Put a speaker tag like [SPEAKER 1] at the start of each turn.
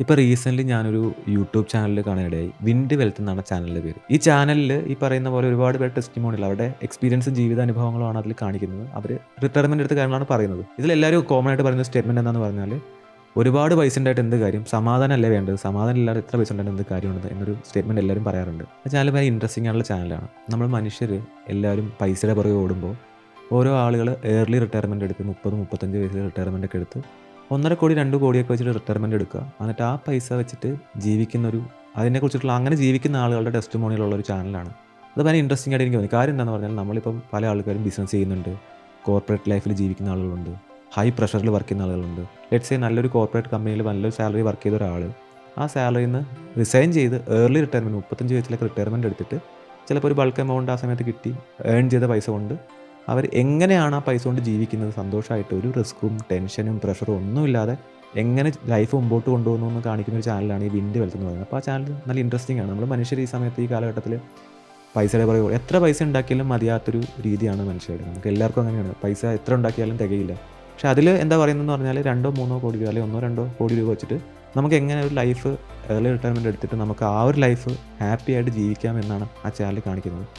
[SPEAKER 1] ഇപ്പോൾ റീസെൻ്റ്ലി ഞാനൊരു യൂട്യൂബ് ചാനലിൽ കാണാനിടയായി. വിൻഡ് വെൽത്ത് എന്നാണ് ചാനലിൻ്റെ പേര്. ഈ ചാനലിൽ ഈ പറയുന്ന പോലെ ഒരുപാട് പേര് ടെസ്റ്റിമോണിയൽ അവരുടെ എക്സ്പീരിയൻസും ജീവിതാനുഭവങ്ങളുമാണ് അതിൽ കാണിക്കുന്നത്. അവർ റിട്ടയർമെൻ്റ് എടുത്ത കാര്യങ്ങളാണ് പറയുന്നത്. ഇതിലെല്ലാവരും കോമൺ ആയിട്ട് പറയുന്ന സ്റ്റേറ്റ്മെൻറ്റ് എന്താണെന്ന് പറഞ്ഞാൽ, ഒരുപാട് പൈസ ഉണ്ടായിട്ട് എന്ത് കാര്യം, സമാധാനമല്ലേ വേണ്ടത്, സമാധാനം ഇല്ലാതെ എത്ര പൈസ ഉണ്ടായിട്ട് എന്ത് കാര്യമുണ്ട് എന്നൊരു സ്റ്റേറ്റ്മെൻറ്റ് എല്ലാവരും പറയാറുണ്ട്. ആ ചാനൽ ഭയങ്കര ഇൻട്രസ്റ്റിംഗ് ആയിട്ടുള്ള ചാനലാണ്. നമ്മൾ മനുഷ്യർ എല്ലാവരും പൈസയുടെ പുറകെ ഓടുമ്പോൾ ഓരോ ആളുകൾ ഏർലി റിട്ടയർമെൻറ്റ് എടുത്ത് 30, 35 വയസ്സിൽ റിട്ടയർമെൻറ്റ് ഒക്കെ എടുത്ത് 1.5 കോടി 2 കോടിയൊക്കെ വെച്ചിട്ട് റിട്ടയർമെൻറ്റ് എടുക്കുക. എന്നിട്ട് ആ പൈസ വെച്ചിട്ട് അതിനെക്കുറിച്ചിട്ടുള്ള അങ്ങനെ ജീവിക്കുന്ന ആളുകളുടെ ടെസ്റ്റിമോണിയലുള്ള ഒരു ചാനലാണ്. അത് ഭയങ്കര ഇൻട്രസ്റ്റിംഗ് ആയിട്ട് എനിക്ക് തോന്നി. കാര്യം എന്താണെന്ന് പറഞ്ഞാൽ, നമ്മളിപ്പം പല ആൾക്കാരും ബിസിനസ് ചെയ്യുന്നുണ്ട്, കോർപ്പറേറ്റ് ലൈഫിൽ ജീവിക്കുന്ന ആളുകളുണ്ട്, ഹൈ പ്രഷറിൽ വർക്ക് ചെയ്യുന്ന ആളുകളുണ്ട്. ലെറ്റ്സ് സേ നല്ലൊരു കോർപ്പറേറ്റ് കമ്പനിയിൽ നല്ലൊരു സാലറി വർക്ക് ചെയ്ത ഒരാൾ ആ സാലറിയിൽ നിന്ന് റിസൈൻ ചെയ്ത് ഏർലി റിട്ടയർമെൻറ്റ് 35 വയസ്സിലൊക്കെ റിട്ടയർമെൻറ്റ് എടുത്തിട്ട് ചിലപ്പോൾ ഒരു ബൾക്ക് എമൗണ്ട് ആ സമയത്ത് കിട്ടി ഏൺ ചെയ്ത പൈസ കൊണ്ട് അവർ എങ്ങനെയാണ് ആ പൈസ കൊണ്ട് ജീവിക്കുന്നത്, സന്തോഷമായിട്ട് ഒരു റിസ്ക്കും ടെൻഷനും പ്രഷറും ഒന്നുമില്ലാതെ എങ്ങനെ ലൈഫ് മുമ്പോട്ട് കൊണ്ടുപോകുന്നു എന്ന് കാണിക്കുന്ന ഒരു ചാനലാണ് ഈ വിൻഡ് വെൽത്ത് എന്ന് പറയുന്നത്. അപ്പോൾ ആ ചാനൽ നല്ല ഇൻട്രസ്റ്റിംഗ് ആണ്. നമ്മൾ മനുഷ്യർ ഈ സമയത്ത് ഈ കാലഘട്ടത്തിൽ പൈസയുടെ പുറകെ എത്ര പൈസ ഉണ്ടാക്കിയാലും മതിയാത്തൊരു രീതിയാണ് മനുഷ്യരുടെ. നമുക്ക് എല്ലാവർക്കും അങ്ങനെയാണ്. പൈസ എത്ര ഉണ്ടാക്കിയാലും തികയില്ല. പക്ഷേ അതിൽ എന്താ പറയുന്നതെന്ന് പറഞ്ഞാൽ 2-3 കോടി രൂപ അല്ലെങ്കിൽ 1-2 കോടി രൂപ വെച്ചിട്ട് നമുക്ക് എങ്ങനെ ഒരു ലൈഫ് ഏർലി റിട്ടയർമെൻറ്റ് എടുത്തിട്ട് നമുക്ക് ആ ഒരു ലൈഫ് ഹാപ്പി ആയിട്ട് ജീവിക്കാം എന്നാണ് ആ ചാനൽ കാണിക്കുന്നത്.